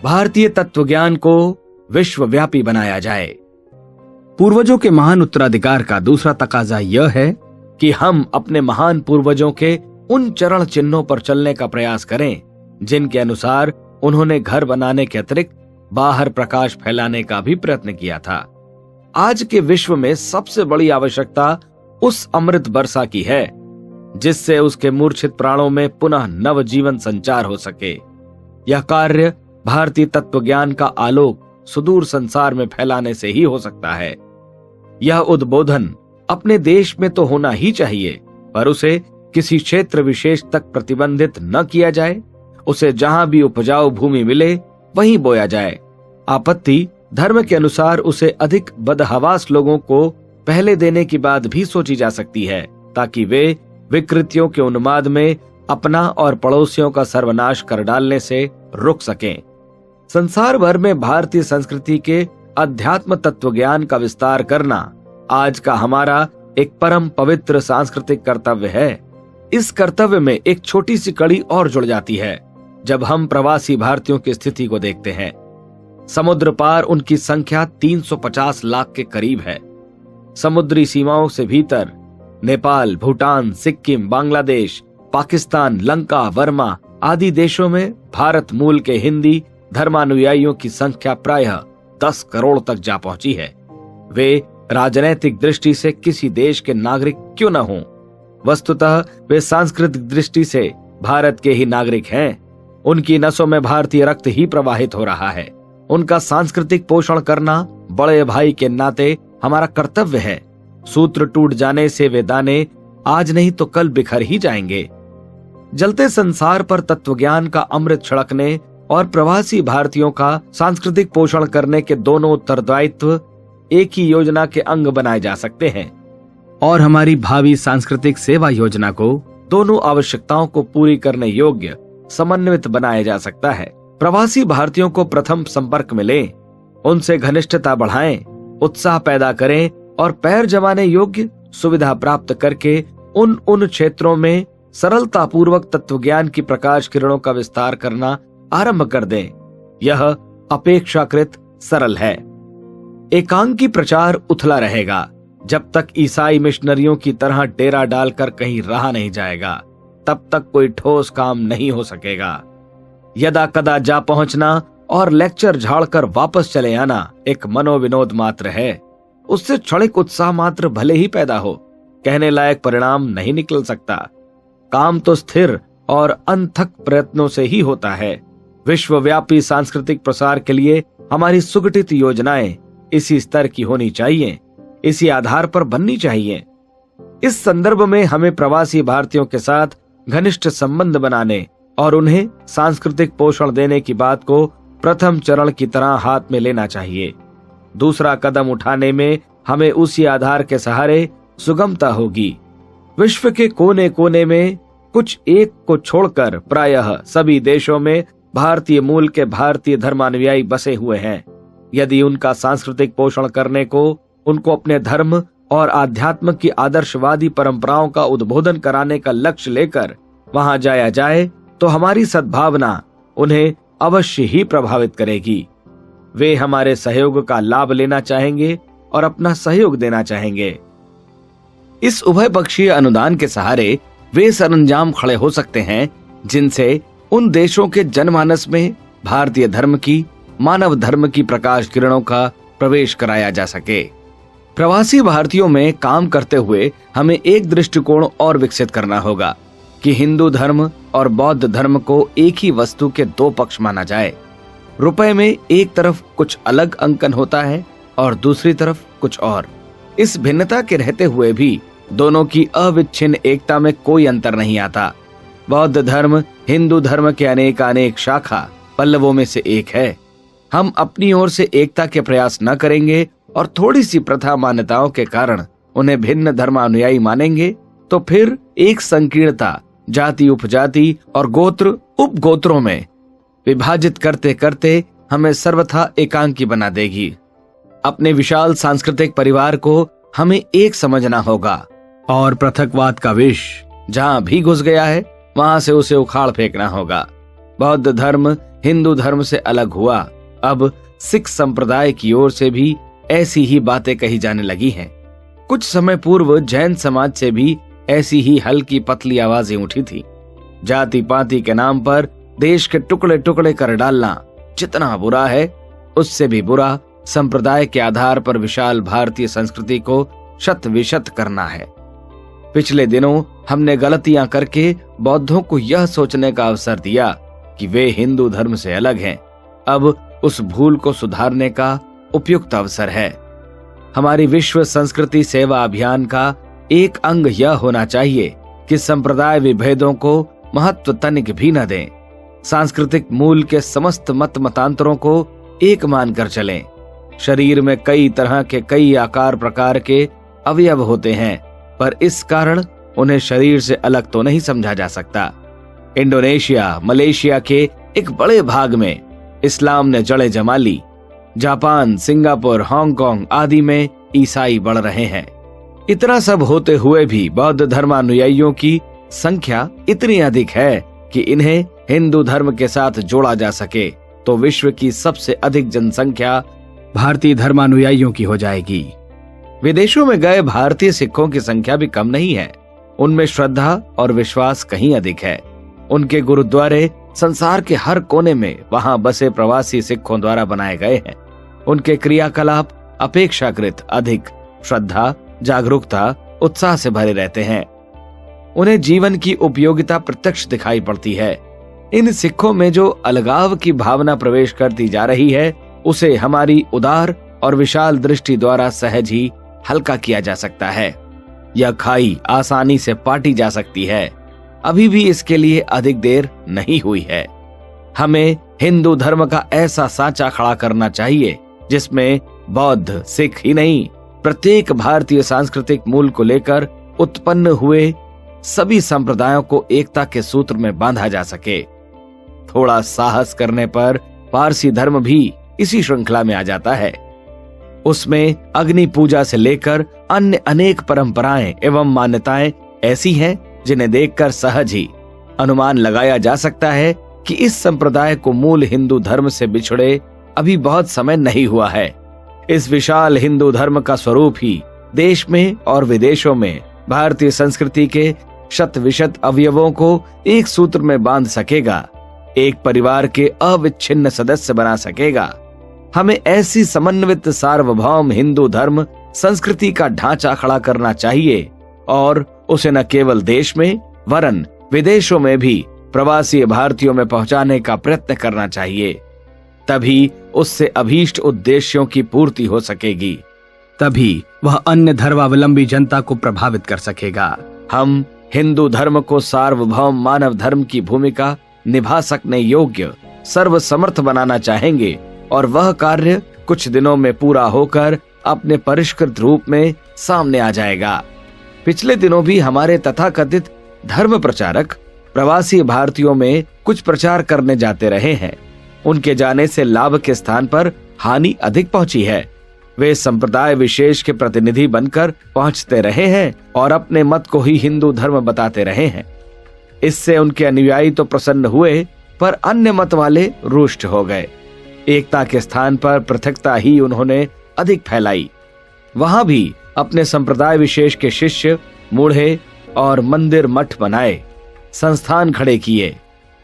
भारतीय तत्वज्ञान को विश्वव्यापी बनाया जाए। पूर्वजों के महान उत्तराधिकार का दूसरा तकाजा यह है कि हम अपने महान पूर्वजों के उन चरण चिन्हों पर चलने का प्रयास करें जिनके अनुसार उन्होंने घर बनाने के अतिरिक्त बाहर प्रकाश फैलाने का भी प्रयत्न किया था। आज के विश्व में सबसे बड़ी आवश्यकता उस अमृत वर्षा की है जिससे उसके मूर्छित प्राणों में पुनः नव जीवन संचार हो सके। यह कार्य भारतीय तत्वज्ञान का आलोक सुदूर संसार में फैलाने से ही हो सकता है। यह उद्बोधन अपने देश में तो होना ही चाहिए, पर उसे किसी क्षेत्र विशेष तक प्रतिबंधित न किया जाए। उसे जहां भी उपजाऊ भूमि मिले वहीं बोया जाए। आपत्ति धर्म के अनुसार उसे अधिक बदहवास लोगों को पहले देने की बात भी सोची जा सकती है, ताकि वे विकृतियों के उन्माद में अपना और पड़ोसियों का सर्वनाश कर डालने से रुक सकें। संसार भर में भारतीय संस्कृति के अध्यात्म तत्वज्ञान का विस्तार करना आज का हमारा एक परम पवित्र सांस्कृतिक कर्तव्य है। इस कर्तव्य में एक छोटी सी कड़ी और जुड़ जाती है जब हम प्रवासी भारतीयों की स्थिति को देखते हैं। समुद्र पार उनकी संख्या 350 लाख के करीब है। समुद्री सीमाओं से भीतर नेपाल, भूटान, सिक्किम, बांग्लादेश, पाकिस्तान, लंका, वर्मा आदि देशों में भारत मूल के हिंदी धर्मानुयायियों की संख्या प्रायः 10 करोड़ तक जा पहुंची है। वे राजनैतिक दृष्टि से किसी देश के नागरिक क्यों न हों, वस्तुतः वे सांस्कृतिक दृष्टि से भारत के ही नागरिक हैं। उनकी नसों में भारतीय रक्त ही प्रवाहित हो रहा है। उनका सांस्कृतिक पोषण करना बड़े भाई के नाते हमारा कर्तव्य है। सूत्र टूट जाने से वे दाने आज नहीं तो कल बिखर ही जाएंगे। जलते संसार पर तत्वज्ञान का अमृत छिड़कने और प्रवासी भारतीयों का सांस्कृतिक पोषण करने के दोनों उत्तरदायित्व एक ही योजना के अंग बनाए जा सकते हैं और हमारी भावी सांस्कृतिक सेवा योजना को दोनों आवश्यकताओं को पूरी करने योग्य समन्वित बनाया जा सकता है। प्रवासी भारतीयों को प्रथम संपर्क में लें, उनसे घनिष्ठता बढ़ाएं, उत्साह पैदा करें और पैर जमाने योग्य सुविधा प्राप्त करके उन क्षेत्रों में सरलता पूर्वक तत्वज्ञान की प्रकाश किरणों का विस्तार करना आरंभ कर दें। यह अपेक्षाकृत सरल है। एकांकी प्रचार उथला रहेगा जब तक ईसाई मिशनरियों की तरह डेरा डालकर कहीं रहा नहीं जाएगा, तब तक कोई ठोस काम नहीं हो सकेगा। यदा कदा जा पहुंचना और लेक्चर झाड़कर वापस चले आना एक मनोविनोद मात्र है। उससे क्षणिक उत्साह मात्र भले ही पैदा हो, कहने लायक परिणाम नहीं निकल सकता। काम तो स्थिर और अनथक प्रयत्नों से ही होता है। विश्वव्यापी सांस्कृतिक प्रसार के लिए हमारी सुगठित योजनाएं इसी स्तर की होनी चाहिए, इसी आधार पर बननी चाहिए। इस संदर्भ में हमें प्रवासी भारतीयों के साथ घनिष्ठ संबंध बनाने और उन्हें सांस्कृतिक पोषण देने की बात को प्रथम चरण की तरह हाथ में लेना चाहिए। दूसरा कदम उठाने में हमें उसी आधार के सहारे सुगमता होगी। विश्व के कोने कोने में कुछ एक को छोड़कर प्रायः सभी देशों में भारतीय मूल के भारतीय धर्मानुयायी बसे हुए हैं। यदि उनका सांस्कृतिक पोषण करने को, उनको अपने धर्म और आध्यात्म की आदर्शवादी परंपराओं का उद्बोधन कराने का लक्ष्य लेकर वहां जाया जाए तो हमारी सद्भावना उन्हें अवश्य ही प्रभावित करेगी। वे हमारे सहयोग का लाभ लेना चाहेंगे और अपना सहयोग देना चाहेंगे। इस उभय पक्षीय अनुदान के सहारे वे सरंजाम खड़े हो सकते हैं जिनसे उन देशों के जनमानस में भारतीय धर्म की, मानव धर्म की प्रकाश किरणों का प्रवेश कराया जा सके। प्रवासी भारतीयों में काम करते हुए हमें एक दृष्टिकोण और विकसित करना होगा कि हिंदू धर्म और बौद्ध धर्म को एक ही वस्तु के दो पक्ष माना जाए। रुपए में एक तरफ कुछ अलग अंकन होता है और दूसरी तरफ कुछ और। इस भिन्नता के रहते हुए भी दोनों की अविच्छिन्न एकता में कोई अंतर नहीं आता। बौद्ध धर्म हिंदू धर्म के अनेक शाखा पल्लवों में से एक है। हम अपनी ओर से एकता के प्रयास न करेंगे और थोड़ी सी प्रथा मान्यताओं के कारण उन्हें भिन्न धर्मानुयायी मानेंगे तो फिर एक संकीर्णता जाति उपजाति और गोत्र उपगोत्रों में विभाजित करते करते हमें सर्वथा एकांकी बना देगी। अपने विशाल सांस्कृतिक परिवार को हमें एक समझना होगा और पृथकवाद का विष जहां भी घुस गया है वहां से उसे उखाड़ फेंकना होगा। बौद्ध धर्म हिंदू धर्म से अलग हुआ, अब सिख संप्रदाय की ओर से भी ऐसी ही बातें कही जाने लगी हैं। कुछ समय पूर्व जैन समाज से भी ऐसी ही हल्की पतली आवाजें उठी थी। जाति पाति के नाम पर देश के टुकड़े टुकड़े कर डालना जितना बुरा है, उससे भी बुरा संप्रदाय के आधार पर विशाल भारतीय संस्कृति को शत विशत करना है। पिछले दिनों हमने गलतियां करके बौद्धों को यह सोचने का अवसर दिया कि वे हिंदू धर्म से अलग हैं। अब उस भूल को सुधारने का उपयुक्त अवसर है। हमारी विश्व संस्कृति सेवा अभियान का एक अंग यह होना चाहिए कि संप्रदाय विभेदों को महत्व तनिक भी न दें। सांस्कृतिक मूल के समस्त मत मतांतरों को एक मानकर चलें। शरीर में कई तरह के कई आकार प्रकार के अवयव होते हैं, पर इस कारण उन्हें शरीर से अलग तो नहीं समझा जा सकता। इंडोनेशिया, मलेशिया के एक बड़े भाग में इस्लाम ने जड़ें जमा ली। जापान, सिंगापुर, हांगकांग आदि में ईसाई बढ़ रहे हैं। इतना सब होते हुए भी बौद्ध धर्मानुयायियों की संख्या इतनी अधिक है कि इन्हें हिंदू धर्म के साथ जोड़ा जा सके तो विश्व की सबसे अधिक जनसंख्या भारतीय धर्मानुयायियों की हो जाएगी। विदेशों में गए भारतीय सिखों की संख्या भी कम नहीं है। उनमें श्रद्धा और विश्वास कहीं अधिक है। उनके गुरुद्वारे संसार के हर कोने में वहां बसे प्रवासी सिखों द्वारा बनाए गए हैं। उनके क्रियाकलाप अपेक्षाकृत अधिक श्रद्धा, जागरूकता, उत्साह से भरे रहते हैं। उन्हें जीवन की उपयोगिता प्रत्यक्ष दिखाई पड़ती है। इन सिखों में जो अलगाव की भावना प्रवेश करती जा रही है, उसे हमारी उदार और विशाल दृष्टि द्वारा सहज ही हल्का किया जा सकता है। यह खाई आसानी से पाटी जा सकती है। अभी भी इसके लिए अधिक देर नहीं हुई है। हमें हिंदू धर्म का ऐसा सांचा खड़ा करना चाहिए जिसमें बौद्ध, सिख ही नहीं, प्रत्येक भारतीय सांस्कृतिक मूल को लेकर उत्पन्न हुए सभी संप्रदायों को एकता के सूत्र में बांधा जा सके। थोड़ा साहस करने पर पारसी धर्म भी इसी श्रृंखला में आ जाता है। उसमें अग्नि पूजा से लेकर अन्य अनेक परंपराएं एवं मान्यताएं ऐसी हैं जिन्हें देखकर सहज ही अनुमान लगाया जा सकता है कि इस संप्रदाय को मूल हिंदू धर्म से बिछड़े अभी बहुत समय नहीं हुआ है। इस विशाल हिंदू धर्म का स्वरूप ही देश में और विदेशों में भारतीय संस्कृति के शत विशत अवयवों को एक सूत्र में बांध सकेगा, एक परिवार के अविच्छिन्न सदस्य बना सकेगा। हमें ऐसी समन्वित सार्वभौम हिंदू धर्म संस्कृति का ढांचा खड़ा करना चाहिए और उसे न केवल देश में वरन विदेशों में भी प्रवासी भारतीयों में पहुंचाने का प्रयत्न करना चाहिए। तभी उससे अभीष्ट उद्देश्यों की पूर्ति हो सकेगी। तभी वह अन्य धर्मावलंबी जनता को प्रभावित कर सकेगा। हम हिंदू धर्म को सार्वभौम मानव धर्म की भूमिका निभा सकने योग्य सर्वसमर्थ बनाना चाहेंगे और वह कार्य कुछ दिनों में पूरा होकर अपने परिष्कृत रूप में सामने आ जाएगा। पिछले दिनों भी हमारे तथाकथित धर्म प्रचारक प्रवासी भारतीयों में कुछ प्रचार करने जाते रहे हैं। उनके जाने से लाभ के स्थान पर हानि अधिक पहुंची है। वे संप्रदाय विशेष के प्रतिनिधि बनकर पहुंचते रहे हैं और अपने मत को ही हिंदू धर्म बताते रहे हैं। इससे उनके अनुयायी तो प्रसन्न हुए, पर अन्य मत वाले रुष्ट हो गए। एकता के स्थान पर पृथकता ही उन्होंने अधिक फैलाई। वहां भी अपने संप्रदाय विशेष के शिष्य मूढ़े और मंदिर मठ बनाए, संस्थान खड़े किए।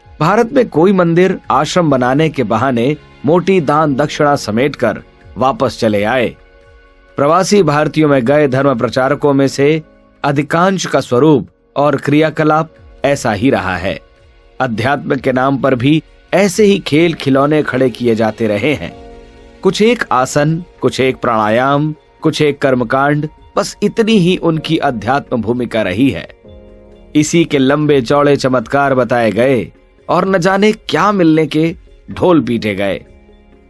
भारत में कोई मंदिर आश्रम बनाने के बहाने मोटी दान दक्षिणा समेटकर वापस चले आए। प्रवासी भारतीयों में गए धर्म प्रचारकों में से अधिकांश का स्वरूप और क्रियाकलाप ऐसा ही रहा है। अध्यात्म के नाम पर भी ऐसे ही खेल खिलौने खड़े किए जाते रहे हैं। कुछ एक आसन, कुछ एक प्राणायाम, कुछ एक कर्मकांड, बस इतनी ही उनकी अध्यात्म भूमिका रही है। इसी के लंबे चौड़े चमत्कार बताए गए और न जाने क्या मिलने के ढोल पीटे गए।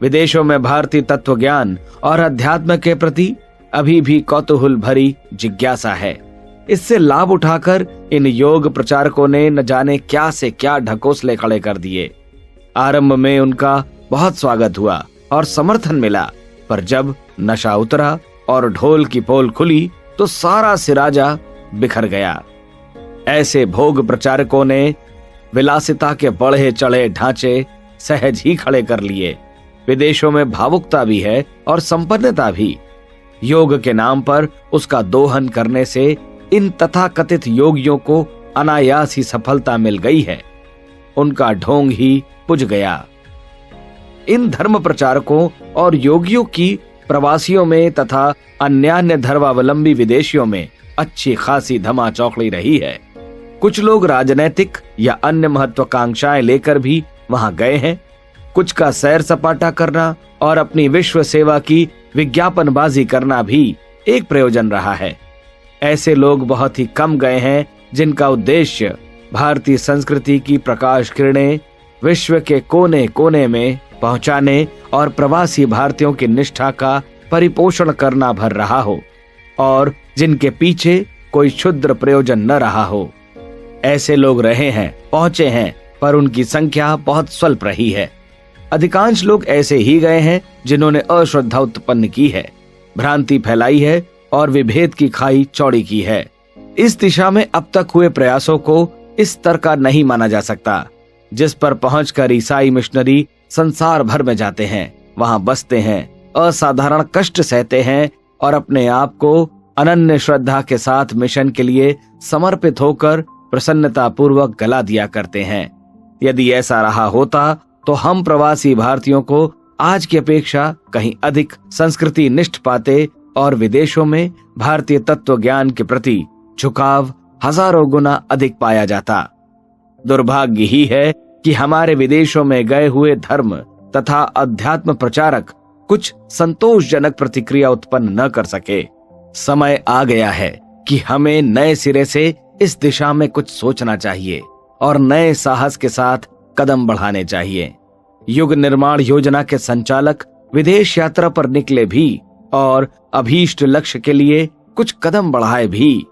विदेशों में भारतीय तत्व ज्ञान और अध्यात्म के प्रति अभी भी कौतूहल भरी जिज्ञासा है। इससे लाभ उठाकर इन योग प्रचारकों ने न जाने क्या से क्या ढकोसले खड़े कर दिए। आरंभ में उनका बहुत स्वागत हुआ और समर्थन मिला, पर जब नशा उतरा और ढोल की पोल खुली तो सारा सिराजा बिखर गया। ऐसे भोग प्रचारकों ने विलासिता के बढ़े चढ़े ढांचे सहज ही खड़े कर लिए। विदेशों में भावुकता भी है और संपन्नता भी। योग के नाम पर उसका दोहन करने से इन तथाकथित योगियों को अनायास ही सफलता मिल गई है। उनका ढोंग ही बुझ गया। इन धर्म प्रचारकों और योगियों की प्रवासियों में तथा अन्यान्य धर्मावलंबी विदेशियों में अच्छी खासी धमा चौकड़ी रही है। कुछ लोग राजनैतिक या अन्य महत्वाकांक्षाएं लेकर भी वहां गए हैं। कुछ का सैर सपाटा करना और अपनी विश्व सेवा की विज्ञापनबाजी करना भी एक प्रयोजन रहा है। ऐसे लोग बहुत ही कम गए हैं जिनका उद्देश्य भारतीय संस्कृति की प्रकाश किरणें विश्व के कोने कोने में पहुंचाने और प्रवासी भारतीयों की निष्ठा का परिपोषण करना भर रहा हो और जिनके पीछे कोई क्षुद्र प्रयोजन न रहा हो। ऐसे लोग रहे हैं, पहुंचे हैं, पर उनकी संख्या बहुत स्वल्प रही है। अधिकांश लोग ऐसे ही गए हैं जिन्होंने अश्रद्धा उत्पन्न की है, भ्रांति फैलाई है और विभेद की खाई चौड़ी की है। इस दिशा में अब तक हुए प्रयासों को इस स्तर का नहीं माना जा सकता जिस पर पहुंचकर ईसाई मिशनरी संसार भर में जाते हैं, वहां बसते हैं, असाधारण कष्ट सहते हैं और अपने आप को अनन्य श्रद्धा के साथ मिशन के लिए समर्पित होकर प्रसन्नता पूर्वक गला दिया करते हैं। यदि ऐसा रहा होता तो हम प्रवासी भारतीयों को आज की अपेक्षा कहीं अधिक संस्कृति निष्ठ पाते और विदेशों में भारतीय तत्व ज्ञान के प्रति झुकाव हजारों गुना अधिक पाया जाता। दुर्भाग्य ही है कि हमारे विदेशों में गए हुए धर्म तथा अध्यात्म प्रचारक कुछ संतोषजनक प्रतिक्रिया उत्पन्न न कर सके। समय आ गया है कि हमें नए सिरे से इस दिशा में कुछ सोचना चाहिए और नए साहस के साथ कदम बढ़ाने चाहिए। युग निर्माण योजना के संचालक विदेश यात्रा पर निकले भी और अभीष्ट लक्ष्य के लिए कुछ कदम बढ़ाए भी।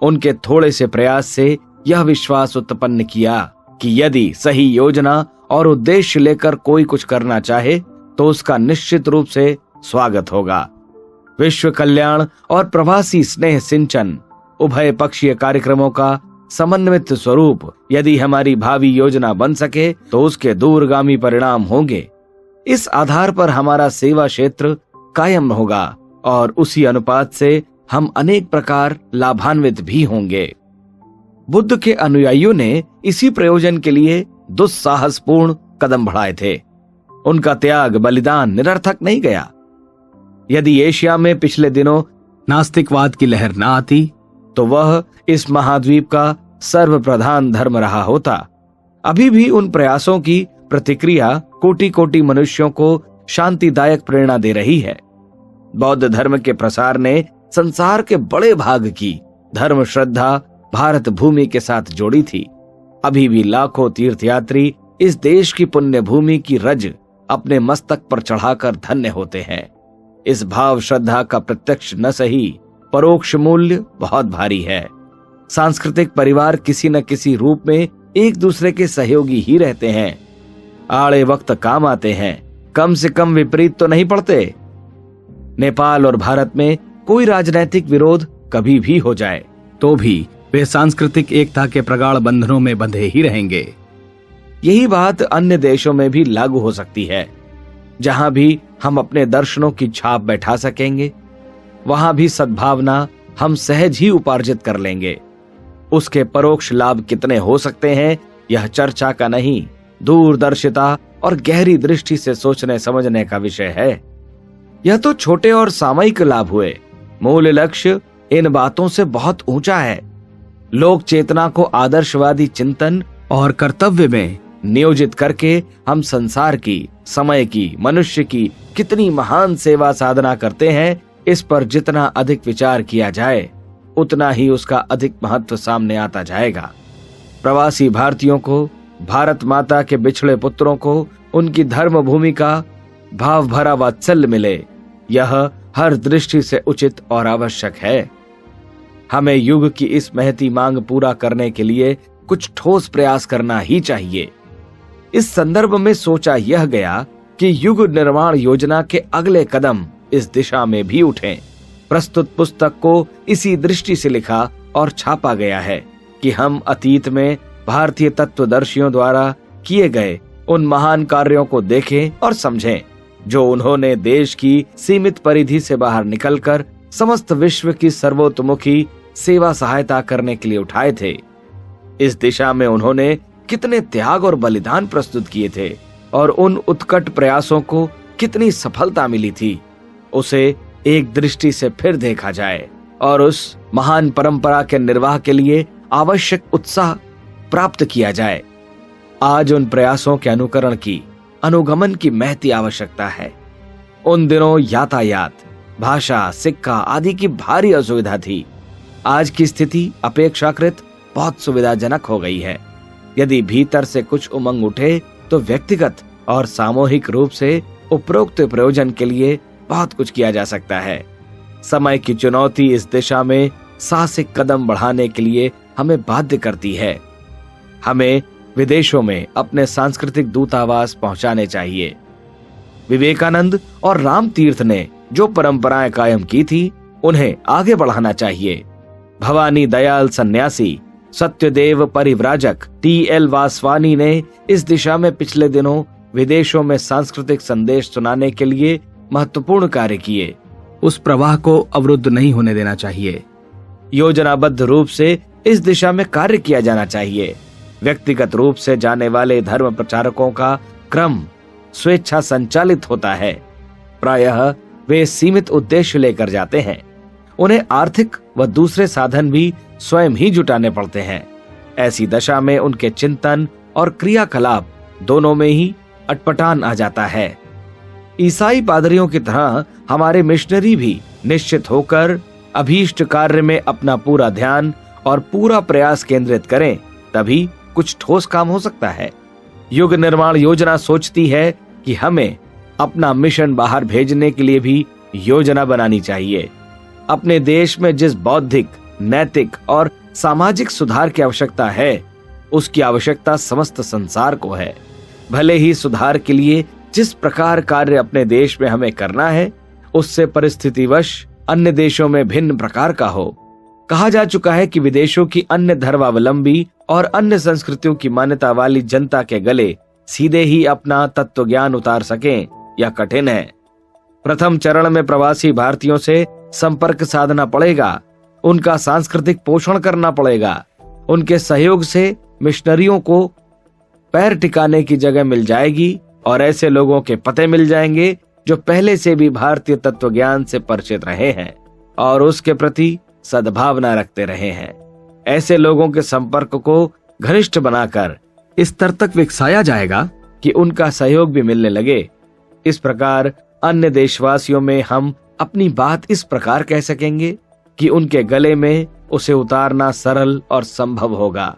उनके थोड़े से प्रयास से यह विश्वास उत्पन्न किया कि यदि सही योजना और उद्देश्य लेकर कोई कुछ करना चाहे तो उसका निश्चित रूप से स्वागत होगा। विश्व कल्याण और प्रवासी स्नेह सिंचन उभय पक्षीय कार्यक्रमों का समन्वित स्वरूप यदि हमारी भावी योजना बन सके तो उसके दूरगामी परिणाम होंगे। इस आधार पर हमारा सेवा क्षेत्र कायम होगा और उसी अनुपात से हम अनेक प्रकार लाभान्वित भी होंगे। बुद्ध के अनुयायियों ने इसी प्रयोजन के लिए दुस्साहसपूर्ण कदम बढ़ाए थे। उनका त्याग बलिदान निरर्थक नहीं गया। यदि एशिया में पिछले दिनों नास्तिकवाद की लहर न आती तो वह इस महाद्वीप का सर्वप्रधान धर्म रहा होता। अभी भी उन प्रयासों की प्रतिक्रिया कोटि कोटि मनुष्यों को शांतिदायक प्रेरणा दे रही है। बौद्ध धर्म के प्रसार ने संसार के बड़े भाग की धर्म श्रद्धा भारत भूमि के साथ जोड़ी थी। अभी भी लाखों तीर्थयात्री इस देश की पुण्य भूमि की रज अपने मस्तक पर चढ़ाकर धन्य होते हैं। इस भाव श्रद्धा का प्रत्यक्ष न सही परोक्ष मूल्य बहुत भारी है। सांस्कृतिक परिवार किसी न किसी रूप में एक दूसरे के सहयोगी ही रहते हैं। आड़े वक्त काम आते हैं, कम से कम विपरीत तो नहीं पड़ते। नेपाल और भारत में कोई राजनैतिक विरोध कभी भी हो जाए तो भी वे सांस्कृतिक एकता के प्रगाढ़ बंधनों में बंधे ही रहेंगे। यही बात अन्य देशों में भी लागू हो सकती है। जहां भी हम अपने दर्शनों की छाप बैठा सकेंगे वहां भी सद्भावना हम सहज ही उपार्जित कर लेंगे। उसके परोक्ष लाभ कितने हो सकते हैं यह चर्चा का नहीं, दूरदर्शिता और गहरी दृष्टि से सोचने समझने का विषय है। यह तो छोटे और सामयिक लाभ हुए। मूल लक्ष्य इन बातों से बहुत ऊंचा है। लोक चेतना को आदर्शवादी चिंतन और कर्तव्य में नियोजित करके हम संसार की, समय की, मनुष्य की कितनी महान सेवा साधना करते हैं, इस पर जितना अधिक विचार किया जाए उतना ही उसका अधिक महत्व सामने आता जाएगा। प्रवासी भारतीयों को, भारत माता के बिछड़े पुत्रों को उनकी धर्म भूमि का भाव भरा वात्सल्य मिले, यह हर दृष्टि से उचित और आवश्यक है। हमें युग की इस महती मांग पूरा करने के लिए कुछ ठोस प्रयास करना ही चाहिए। इस संदर्भ में सोचा यह गया कि युग निर्माण योजना के अगले कदम इस दिशा में भी उठें। प्रस्तुत पुस्तक को इसी दृष्टि से लिखा और छापा गया है कि हम अतीत में भारतीय तत्वदर्शियों द्वारा किए गए उन महान कार्यों को देखें और समझें जो उन्होंने देश की सीमित परिधि से बाहर निकलकर समस्त विश्व की सर्वतोमुखी सेवा सहायता करने के लिए उठाए थे। इस दिशा में उन्होंने कितने त्याग और बलिदान प्रस्तुत किए थे और उन उत्कट प्रयासों को कितनी सफलता मिली थी, उसे एक दृष्टि से फिर देखा जाए और उस महान परंपरा के निर्वाह के लिए आवश्यक उत्साह प्राप्त किया जाए। आज उन प्रयासों के अनुकरण की, अनुगमन की महती आवश्यकता है। उन दिनों यातायात, भाषा, सिक्का आदि की भारी असुविधा थी। आज की स्थिति अपेक्षाकृत बहुत सुविधाजनक हो गई है। यदि भीतर से कुछ उमंग उठे तो व्यक्तिगत और सामूहिक रूप से उपरोक्त प्रयोजन के लिए बहुत कुछ किया जा सकता है। समय की चुनौती इस दिशा में साहसिक कदम बढ़ाने के लिए हमें बाध्य करती है। हमें विदेशों में अपने सांस्कृतिक दूतावास पहुंचाने चाहिए। विवेकानंद और राम तीर्थ ने जो परंपराएं कायम की थी उन्हें आगे बढ़ाना चाहिए। भवानी दयाल सन्यासी, सत्यदेव परिव्राजक, T.L. वासवानी ने इस दिशा में पिछले दिनों विदेशों में सांस्कृतिक संदेश सुनाने के लिए महत्वपूर्ण कार्य किए। उस प्रवाह को अवरुद्ध नहीं होने देना चाहिए। योजनाबद्ध रूप से इस दिशा में कार्य किया जाना चाहिए। व्यक्तिगत रूप से जाने वाले धर्म प्रचारकों का क्रम स्वेच्छा संचालित होता है। प्रायः वे सीमित उद्देश्य लेकर जाते हैं। उन्हें आर्थिक व दूसरे साधन भी स्वयं ही जुटाने पड़ते हैं। ऐसी दशा में उनके चिंतन और क्रियाकलाप दोनों में ही अटपटान आ जाता है। ईसाई पादरियों की तरह हमारे मिशनरी भी निश्चित होकर अभीष्ट कार्य में अपना पूरा ध्यान और पूरा प्रयास केंद्रित करें, तभी कुछ ठोस काम हो सकता है। युग निर्माण योजना सोचती है कि हमें अपना मिशन बाहर भेजने के लिए भी योजना बनानी चाहिए। अपने देश में जिस बौद्धिक, नैतिक और सामाजिक सुधार की आवश्यकता है, उसकी आवश्यकता समस्त संसार को है। भले ही सुधार के लिए जिस प्रकार कार्य अपने देश में हमें करना है, उससे परिस्थितिवश अन्य देशों में भिन्न प्रकार का हो। कहा जा चुका है कि विदेशों की अन्य धर्मावलंबी और अन्य संस्कृतियों की मान्यता वाली जनता के गले सीधे ही अपना तत्व ज्ञान उतार सकें, यह कठिन है। प्रथम चरण में प्रवासी भारतीयों से संपर्क साधना पड़ेगा, उनका सांस्कृतिक पोषण करना पड़ेगा। उनके सहयोग से मिशनरियों को पैर टिकाने की जगह मिल जाएगी और ऐसे लोगों के पते मिल जाएंगे जो पहले से भी भारतीय तत्व ज्ञान से परिचित रहे हैं और उसके प्रति सद्भावना रखते रहे हैं। ऐसे लोगों के संपर्क को घनिष्ठ बनाकर इस स्तर तक विकसाया जाएगा कि उनका सहयोग भी मिलने लगे। इस प्रकार अन्य देशवासियों में हम अपनी बात इस प्रकार कह सकेंगे कि उनके गले में उसे उतारना सरल और संभव होगा।